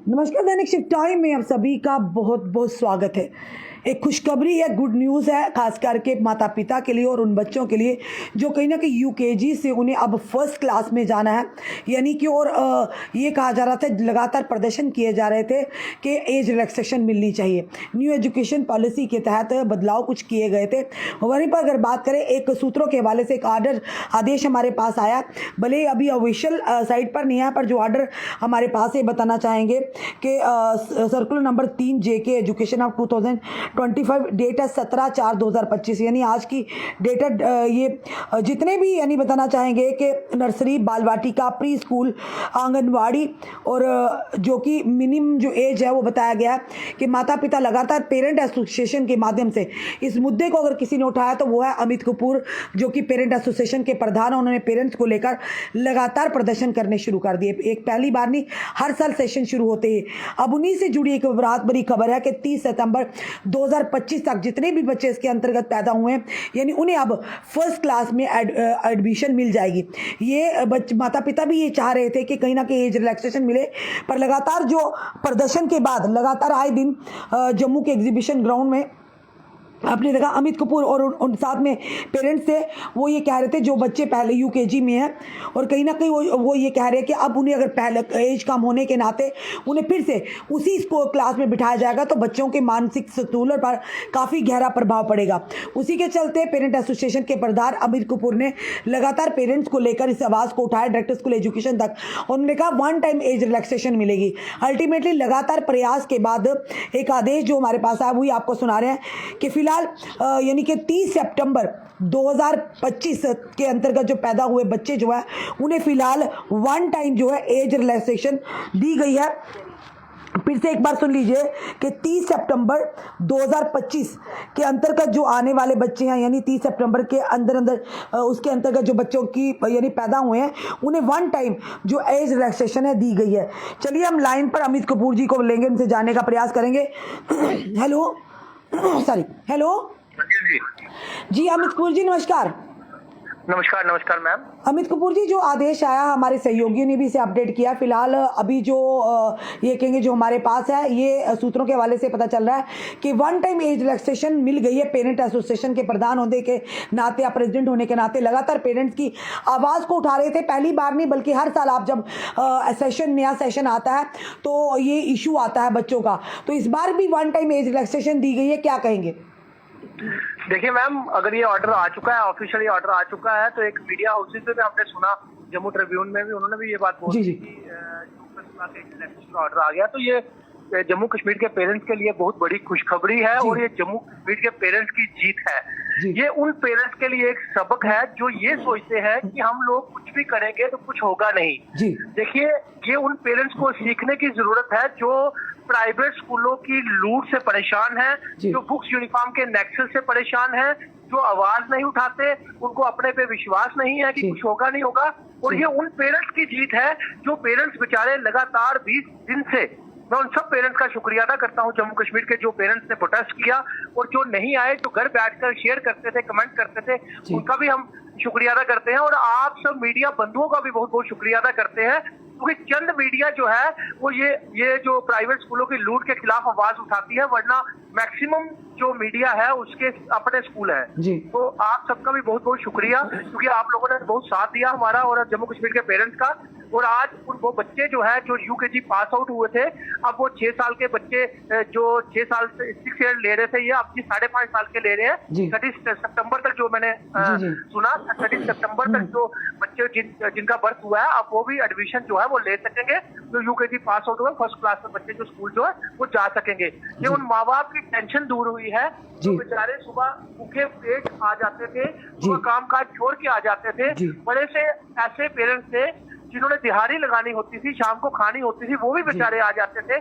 नमस्कार, दैनिक shift time में आप सभी का बहुत बहुत स्वागत है। एक खुशखबरी है, गुड न्यूज़ है, खास करके माता पिता के लिए और उन बच्चों के लिए जो कहीं ना कहीं यूकेजी से उन्हें अब फर्स्ट क्लास में जाना है। यानी कि और ये कहा जा रहा था, लगातार प्रदर्शन किए जा रहे थे कि एज रिलैक्सेशन मिलनी चाहिए। न्यू एजुकेशन पॉलिसी के तहत बदलाव कुछ किए गए थे। वहीं पर अगर बात करें, एक सूत्रों के हवाले से एक आदेश हमारे पास आया, भले अभी ऑफिशियल साइट पर नहीं है, पर जो ऑर्डर हमारे पास है बताना चाहेंगे कि circular number 3 JK education of 2025, date है 17/4/2025, यानी आज की डेट है। ये जितने भी यानी बताना चाहेंगे कि नर्सरी, बाल वाटिका, प्री स्कूल, आंगनवाड़ी और जो कि मिनिमम जो एज है वो बताया गया है कि माता पिता लगातार पेरेंट एसोसिएशन के माध्यम से इस मुद्दे को अगर किसी ने उठाया तो वो है अमित कपूर, जो कि पेरेंट एसोसिएशन के प्रधान। उन्होंने पेरेंट्स को लेकर लगातार प्रदर्शन करने शुरू कर दिए। एक पहली बार नहीं, हर साल सेशन शुरू होते ही अब उन्हीं से जुड़ी एक रात बड़ी खबर है कि 30 सितंबर 2025 तक जितने भी बच्चे इसके अंतर्गत पैदा हुए हैं, यानी उन्हें अब फर्स्ट क्लास में एडमिशन मिल जाएगी। ये माता पिता भी ये चाह रहे थे कि कहीं ना कहीं एज रिलैक्सेशन मिले, पर लगातार जो प्रदर्शन के बाद लगातार आए दिन जम्मू के एग्जीबिशन ग्राउंड में आपने देखा अमित कपूर और उन साथ में पेरेंट्स थे, वो ये कह रहे थे जो बच्चे पहले यूकेजी में हैं और कहीं ना कहीं वो ये कह रहे हैं कि अब उन्हें अगर पहले एज कम होने के नाते उन्हें फिर से उसी क्लास में बिठाया जाएगा तो बच्चों के मानसिक संतुलन पर काफ़ी गहरा प्रभाव पड़ेगा। उसी के चलते पेरेंट एसोसिएशन के प्रधान अमित कपूर ने लगातार पेरेंट्स को लेकर इस आवाज़ को उठाया डायरेक्टर स्कूल एजुकेशन तक। उन्होंने कहा 1 टाइम एज रिलैक्सेशन मिलेगी। अल्टीमेटली लगातार प्रयास के बाद एक आदेश जो हमारे पास आया वही आपको सुना रहे हैं कि फिलहाल यानी कि 30 सितंबर 2025 के अंतर्गत जो पैदा हुए बच्चे जो है उन्हें फिलहाल 1 टाइम जो है एज रिलैक्सेशन दी गई है। फिर से एक बार सुन लीजिए कि 30 सितंबर 2025 के अंतर्गत जो आने वाले बच्चे हैं, यानी 30 सितंबर के अंदर उसके अंतर्गत जो बच्चों की यानी पैदा हुए हैं उन्हें 1 टाइम जो एज रिलैक्सेशन है दी गई है। चलिए हम लाइन पर अमित कपूर जी को लेंगे, उनसे जानने का प्रयास करेंगे। हेलो, सॉरी, हेलो जी, अमित कपूर जी नमस्कार। नमस्कार। नमस्कार मैम। अमित कपूर जी, जो आदेश आया हमारे सहयोगियों ने भी इसे अपडेट किया। फिलहाल अभी जो ये कहेंगे जो हमारे पास है, ये सूत्रों के हवाले से पता चल रहा है कि 1 टाइम एज रिलैक्सेशन मिल गई है। पेरेंट एसोसिएशन के प्रधान होने के नाते या प्रेसिडेंट होने के नाते लगातार पेरेंट्स की आवाज़ को उठा रहे थे। पहली बार नहीं बल्कि हर साल आप जब नया सेशन आता है तो ये इशू आता है बच्चों का, तो इस बार भी 1 टाइम एज रिलैक्सेशन दी गई है, क्या कहेंगे? देखिए मैम, अगर ये ऑर्डर आ चुका है, ऑफिशियल ये ऑर्डर आ चुका है, तो एक मीडिया हाउसेज से भी हमने सुना, जम्मू ट्रिब्यून में भी उन्होंने भी ये बात बोली कि ऑर्डर आ गया, तो ये जम्मू कश्मीर के पेरेंट्स के लिए बहुत बड़ी खुशखबरी है और ये जम्मू कश्मीर के पेरेंट्स की जीत है। ये उन पेरेंट्स के लिए एक सबक है जो ये सोचते हैं कि हम लोग कुछ भी करेंगे तो कुछ होगा नहीं। देखिए, ये उन पेरेंट्स को सीखने की जरूरत है जो प्राइवेट स्कूलों की लूट से परेशान है, जो बुक्स यूनिफॉर्म के नेक्सस से परेशान है, जो आवाज नहीं उठाते, उनको अपने पे विश्वास नहीं है कि कुछ होगा नहीं होगा। और ये उन पेरेंट्स की जीत है जो पेरेंट्स बेचारे लगातार 20 दिन से, मैं उन सब पेरेंट्स का शुक्रिया अदा करता हूं जम्मू कश्मीर के जो पेरेंट्स ने प्रोटेस्ट किया और जो नहीं आए, जो घर बैठकर शेयर करते थे, कमेंट करते थे, उनका भी हम शुक्रिया अदा करते हैं। और आप सब मीडिया बंधुओं का भी बहुत बहुत शुक्रिया अदा करते हैं, क्योंकि चंद मीडिया जो है वो ये जो प्राइवेट स्कूलों की लूट के खिलाफ आवाज उठाती है, वरना मैक्सिमम जो मीडिया है उसके अपने स्कूल है। तो आप सबका भी बहुत बहुत शुक्रिया, क्योंकि आप लोगों ने बहुत साथ दिया हमारा और जम्मू कश्मीर के पेरेंट्स का। और आज वो बच्चे जो है जो यूकेजी पास आउट हुए थे, अब वो 6 साल के बच्चे जो 6 साल से 6 ईयर ले रहे थे, ये अब 5.5 साल के ले रहे हैं। 30 सितंबर तक जो मैंने सुना, 30 सितंबर तक जो बच्चे जिनका बर्थ हुआ है, अब वो भी एडमिशन जो है वो ले सकेंगे। जो यूकेजी पास आउट हुए फर्स्ट क्लास में बच्चे जो स्कूल जो है वो जा सकेंगे। ये उन माँ बाप की टेंशन दूर हुई है जो बेचारे सुबह भूखे पेट आ जाते थे, सुबह काम काज छोड़ के आ जाते थे। बड़े से ऐसे पेरेंट्स थे जिन्होंने दिहाड़ी लगानी होती थी, शाम को खानी होती थी, वो भी बेचारे आ जाते थे।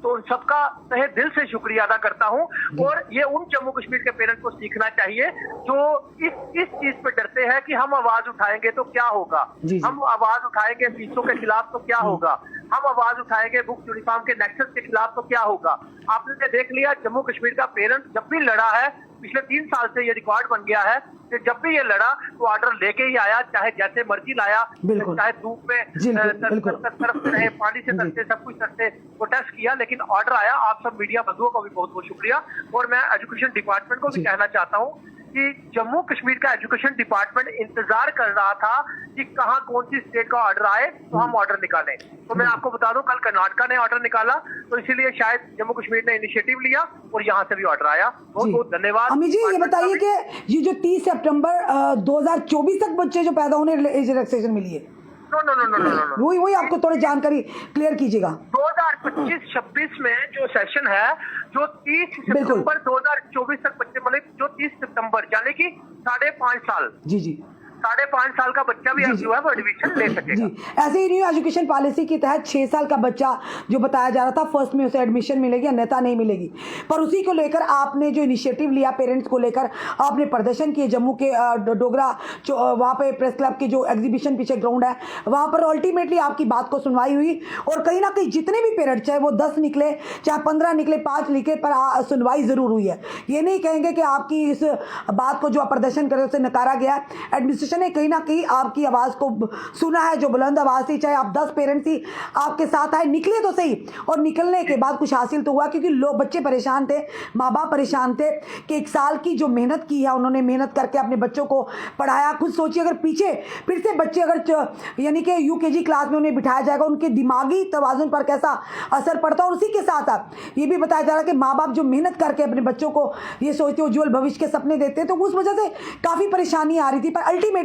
तो उन सबका तहे दिल से शुक्रिया अदा करता हूं। और ये उन जम्मू कश्मीर के पेरेंट्स को सीखना चाहिए जो इस चीज पे डरते हैं कि हम आवाज उठाएंगे तो क्या होगा, हम आवाज उठाएंगे फीसों के खिलाफ तो क्या होगा, हम आवाज उठाएंगे बुक्स यूनिफॉर्म के नेक्सस के खिलाफ तो क्या होगा। आपने देख लिया जम्मू कश्मीर का पेरेंट्स जब भी लड़ा है, पिछले 3 साल से ये रिकॉर्ड बन गया है कि जब भी ये लड़ा तो ऑर्डर लेके ही आया, चाहे जैसे मर्जी लाया, चाहे धूप में तरफ रहे, पानी से तरते, सब कुछ तरते प्रोटेस्ट किया, लेकिन ऑर्डर आया। आप सब मीडिया बंधुओं का भी बहुत बहुत शुक्रिया। और मैं एजुकेशन डिपार्टमेंट को भी कहना चाहता हूँ कि जम्मू कश्मीर का एजुकेशन डिपार्टमेंट इंतजार कर रहा था कि कहां कौन सी स्टेट का ऑर्डर आए तो हम ऑर्डर निकालें। तो मैं आपको बता दूं, कल कर्नाटका ने ऑर्डर निकाला, तो इसीलिए शायद जम्मू कश्मीर ने इनिशिएटिव लिया और यहां से भी ऑर्डर आया। बहुत बहुत धन्यवाद। अमित जी, ये बताइए कि ये जो 30 सितंबर 2024 तक बच्चे जो पैदा होने एज रिलैक्सेशन मिली है, नो, वही आपको थोड़ी जानकारी क्लियर कीजिएगा। 2025-26 में जो सेशन है, जो 30 सितंबर 2024 तक बच्चे, मतलब जो 30 सितंबर यानी कि 5.5 साल, जी 5.5 साल का बच्चा भी जो है वो एडमिशन ले सकेगा। जी, ऐसे ही न्यू एजुकेशन पॉलिसी के तहत 6 साल का बच्चा जो बताया जा रहा था फर्स्ट में उसे एडमिशन मिलेगी, अन्यथा नहीं मिलेगी। पर उसी को लेकर आपने जो इनिशिएटिव लिया पेरेंट्स को लेकर, आपने प्रदर्शन किए जम्मू के डोगरा वहाँ पे प्रेस क्लब की जो एग्जीबिशन पीछे ग्राउंड है वहाँ पर, अल्टीमेटली आपकी बात को सुनवाई हुई और कहीं ना कहीं जितने भी पेरेंट्स चाहे वो 10 निकले, चाहे 15 निकले, 5 निकले, पर सुनवाई जरूर हुई है। ये नहीं कहेंगे कि आपकी इस बात को जो आप प्रदर्शन करे उसे नकारा गया। एडमिनिस्ट्रेशन ने कहीं ना कहीं आपकी आवाज़ को सुना है, जो बुलंद आवाज़ थी, चाहे आप 10 पेरेंट्स ही आपके साथ आए, निकले तो सही, और निकलने के बाद कुछ हासिल तो हुआ, क्योंकि लोग, बच्चे परेशान थे, माँ बाप परेशान थे कि 1 साल की जो मेहनत की है उन्होंने, मेहनत करके अपने बच्चों को पढ़ाया। खुद सोचिए अगर पीछे फिर से बच्चे अगर यानी कि यूकेजी क्लास में उन्हें बिठाया जाएगा, उनके दिमागी तवाजुन पर कैसा असर पड़ता है। और उसी के साथ ये भी बताया जा रहा है कि माँ बाप जो मेहनत करके अपने बच्चों को ये सोचते उज्जवल भविष्य के सपने देते हैं, तो उस वजह से काफ़ी परेशानी आ रही थी। पर अल्टीमेटली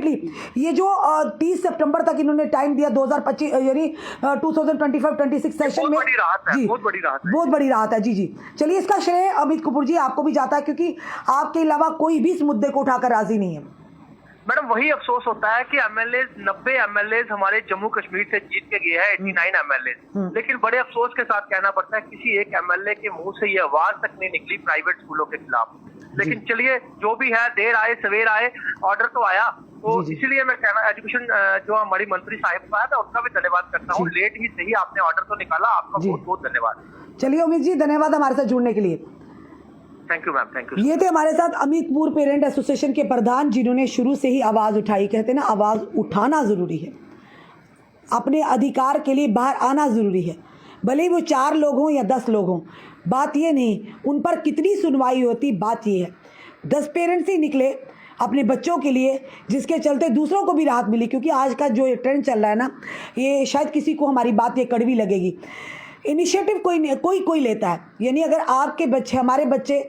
ये जो 30 सितंबर तक इन्होंने टाइम दिया 2025 यानी 2025-26 सेशन में, जी बहुत बड़ी राहत है। जी चलिए, इसका श्रेय अमित कपूर जी आपको भी जाता है, क्योंकि आपके अलावा कोई भी इस मुद्दे को उठाकर राजी नहीं है। मैडम, वही अफसोस होता है कि एमएलए 90 एमएलए हमारे जम्मू कश्मीर से जीत के गए हैं, 89 एमएलए, लेकिन बड़े अफसोस के साथ कहना पड़ता है किसी एक एमएलए के मुंह से ये आवाज तक नहीं निकली प्राइवेट स्कूलों के खिलाफ। लेकिन चलिए, जो भी है, देर आए सवेर आए, ऑर्डर तो आया। तो इसीलिए मैं कहना, एजुकेशन जो हमारी मंत्री साहिब का है, मैं उनका भी धन्यवाद करता हूँ। लेट ही सही आपने ऑर्डर तो निकाला, आपका बहुत बहुत धन्यवाद। चलिए अमित जी, धन्यवाद हमारे साथ जुड़ने के लिए। Thank you ma'am, thank you. ये थे हमारे साथ अमितपुर पेरेंट एसोसिएशन के प्रधान, जिन्होंने शुरू से ही आवाज़ उठाई। कहते हैं ना, आवाज़ उठाना ज़रूरी है, अपने अधिकार के लिए बाहर आना ज़रूरी है, भले ही वो 4 लोग हों या 10 लोग हों। बात ये नहीं उन पर कितनी सुनवाई होती, बात ये है 10 पेरेंट्स ही निकले अपने बच्चों के लिए, जिसके चलते दूसरों को भी राहत मिली। क्योंकि आज का जो ट्रेंड चल रहा है ना, ये शायद किसी को हमारी बात ये कड़वी लगेगी, इनिशिएटिव कोई लेता है, यानी अगर आपके बच्चे, हमारे बच्चे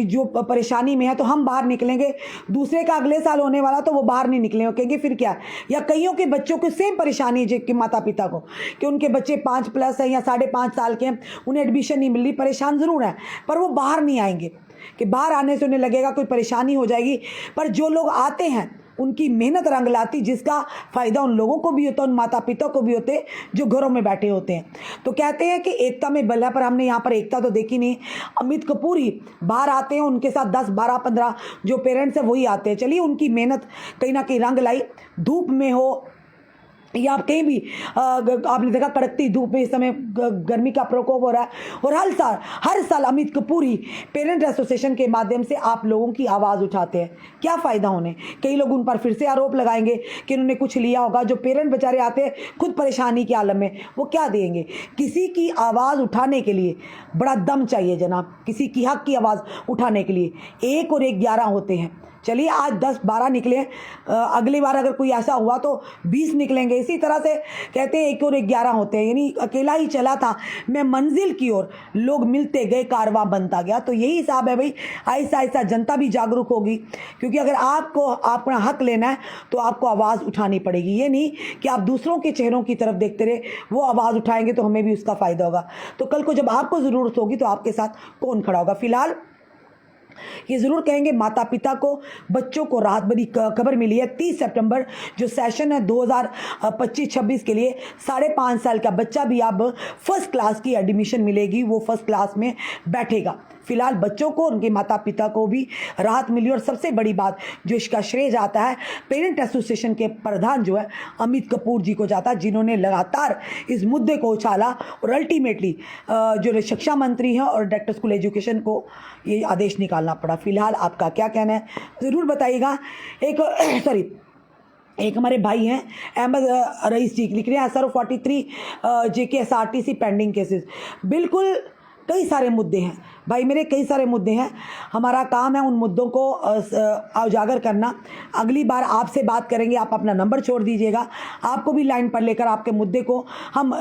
जो परेशानी में है तो हम बाहर निकलेंगे, दूसरे का अगले साल होने वाला तो वो बाहर नहीं निकलेंगे, कहेंगे फिर क्या। या कईयों के बच्चों को सेम परेशानी है कि माता पिता को, कि उनके बच्चे 5+ हैं या 5.5 साल के हैं, उन्हें एडमिशन नहीं मिल रही, परेशान ज़रूर है, पर वो बाहर नहीं आएंगे, कि बाहर आने से उन्हें लगेगा कोई परेशानी हो जाएगी। पर जो लोग आते हैं उनकी मेहनत रंग लाती, जिसका फ़ायदा उन लोगों को भी होता है, उन माता पिता को भी होते जो घरों में बैठे होते हैं। तो कहते हैं कि एकता में बल है, पर हमने यहाँ पर एकता तो देखी नहीं। अमित कपूर ही बाहर आते हैं, उनके साथ 10, 12, 15 जो पेरेंट्स हैं वही आते हैं। चलिए, उनकी मेहनत कहीं ना कहीं रंग लाई, धूप में हो या आप कहीं भी, आपने देखा कड़कती धूप में इस समय गर्मी का प्रकोप हो रहा है, और हर साल अमित कपूर ही पेरेंट एसोसिएशन के माध्यम से आप लोगों की आवाज़ उठाते हैं। क्या फ़ायदा होने, कई लोग उन पर फिर से आरोप लगाएंगे कि उन्होंने कुछ लिया होगा। जो पेरेंट बेचारे आते हैं खुद परेशानी के आलम में, वो क्या देंगे। किसी की आवाज़ उठाने के लिए बड़ा दम चाहिए जनाब, किसी की हक की आवाज़ उठाने के लिए 1 और 1 11 होते हैं। चलिए, आज 10-12 निकले, अगली बार अगर कोई ऐसा हुआ तो 20 निकलेंगे। इसी तरह से कहते हैं 1 और 1 11 होते हैं, यानी अकेला ही चला था मैं मंजिल की ओर, लोग मिलते गए, कारवां बनता गया। तो यही हिसाब है भाई, ऐसा ऐसा जनता भी जागरूक होगी, क्योंकि अगर आपको अपना हक लेना है तो आपको आवाज़ उठानी पड़ेगी। ये नहीं कि आप दूसरों के चेहरों की तरफ देखते रहे, वो आवाज़ उठाएंगे तो हमें भी उसका फ़ायदा होगा। तो कल को जब आपको ज़रूरत होगी तो आपके साथ कौन खड़ा होगा। फिलहाल ये ज़रूर कहेंगे, माता पिता को, बच्चों को राहत भरी खबर मिली है। 30 सितंबर जो सेशन है 2025-26 के लिए, 5.5 साल का बच्चा भी अब फर्स्ट क्लास की एडमिशन मिलेगी, वो फर्स्ट क्लास में बैठेगा। फिलहाल बच्चों को, उनके माता पिता को भी राहत मिली। और सबसे बड़ी बात जो इसका श्रेय जाता है पेरेंट एसोसिएशन के प्रधान जो है अमित कपूर जी को जाता है, जिन्होंने लगातार इस मुद्दे को उछाला और अल्टीमेटली जो शिक्षा मंत्री हैं और डायरेक्टर स्कूल एजुकेशन को ये आदेश निकालना पड़ा। फिलहाल आपका क्या कहना है ज़रूर बताइएगा। एक हमारे भाई हैं अहमद रईस जी लिख रहे हैं SRO 43 JKSRTC पेंडिंग केसेस। बिल्कुल कई सारे मुद्दे हैं भाई मेरे, कई सारे मुद्दे हैं। हमारा काम है उन मुद्दों को उजागर करना। अगली बार आपसे बात करेंगे, आप अपना नंबर छोड़ दीजिएगा, आपको भी लाइन पर लेकर आपके मुद्दे को हम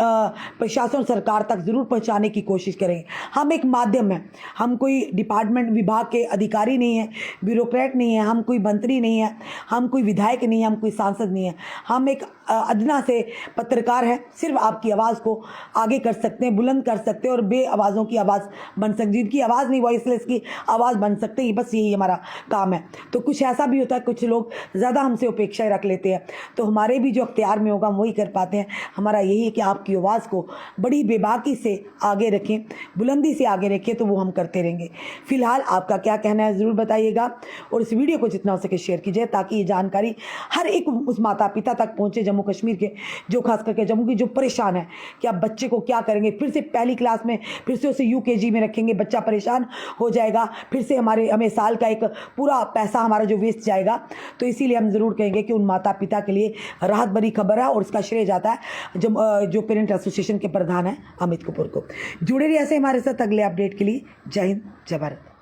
प्रशासन सरकार तक ज़रूर पहुंचाने की कोशिश करेंगे। हम एक माध्यम हैं, हम कोई डिपार्टमेंट विभाग के अधिकारी नहीं हैं, ब्यूरोक्रेट नहीं है, हम कोई मंत्री नहीं है, हम कोई विधायक नहीं है, हम कोई सांसद नहीं है। हम एक अदना से पत्रकार हैं, सिर्फ आपकी आवाज़ को आगे कर सकते हैं, बुलंद कर सकते हैं और बे आवाज़ों की आवाज़ बन सकते, जिनकी आवाज़ नहीं वॉइसलेस की आवाज़ बन सकते हैं। बस यही हमारा काम है। तो कुछ ऐसा भी होता है, कुछ लोग ज़्यादा हमसे अपेक्षाएं रख लेते हैं, तो हमारे भी जो अख्तियार में होगा हम वही कर पाते हैं। हमारा यही है कि आपकी आवाज़ को बड़ी बेबाकी से आगे रखें, बुलंदी से आगे रखें, तो वो हम करते रहेंगे। फिलहाल आपका क्या कहना है ज़रूर बताइएगा और इस वीडियो को जितना हो सके शेयर कीजिए, ताकि ये जानकारी हर एक उस माता पिता तक पहुँचे जम्मू कश्मीर के, जो खास करके जम्मू की जो परेशान है कि आप बच्चे को क्या करेंगे, फिर से पहली क्लास में फिर से उसे UKG में रखेंगे, बच्चा परेशान हो जाएगा, फिर से हमें साल का एक पूरा पैसा हमारा जो वेस्ट जाएगा। तो इसीलिए हम ज़रूर कहेंगे कि उन माता पिता के लिए राहत भरी खबर है और इसका श्रेय जाता है जो पेरेंट एसोसिएशन के प्रधान हैं अमित कपूर को। जुड़े रहिए ऐसे हमारे साथ अगले अपडेट के लिए। जय हिंद, जय भारत।